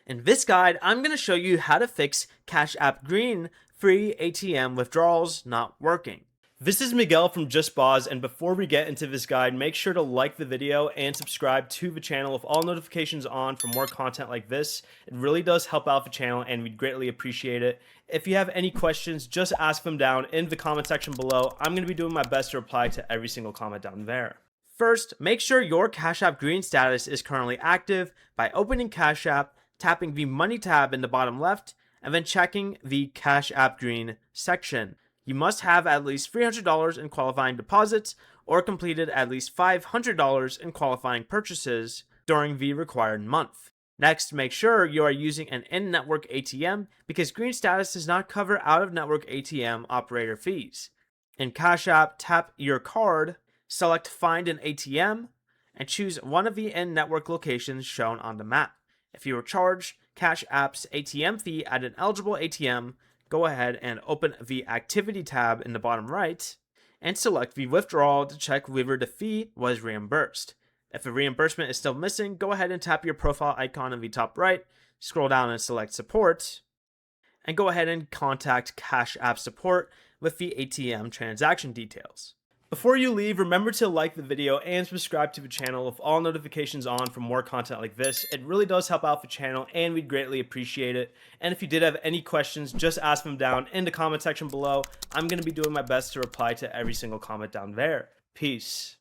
In this guide, I'm going to show you how to fix Cash App Green free ATM withdrawals not working. This is Miguel from Just Boz, and before we get into this guide, make sure to like the video and subscribe to the channel with all notifications on for more content like this. It really does help out the channel and we'd greatly appreciate it. If you have any questions, just ask them down in the comment section below. I'm going to be doing my best to reply to every single comment down there. First, make sure your Cash App Green status is currently active by opening Cash App, tapping the Money tab in the bottom left, and then checking the Cash App Green section. You must have at least $300 in qualifying deposits or completed at least $500 in qualifying purchases during the required month. Next, make sure you are using an in-network ATM because green status does not cover out-of-network ATM operator fees. In Cash App, tap your card, select Find an ATM, and choose one of the in-network locations shown on the map. If you were charged Cash App's ATM fee at an eligible ATM, go ahead and open the Activity tab in the bottom right and select the withdrawal to check whether the fee was reimbursed. If a reimbursement is still missing, go ahead and tap your profile icon in the top right, scroll down and select Support, and go ahead and contact Cash App Support with the ATM transaction details. Before you leave, remember to like the video and subscribe to the channel with all notifications on for more content like this. It really does help out the channel and we'd greatly appreciate it. And if you did have any questions, just ask them down in the comment section below. I'm going to be doing my best to reply to every single comment down there. Peace.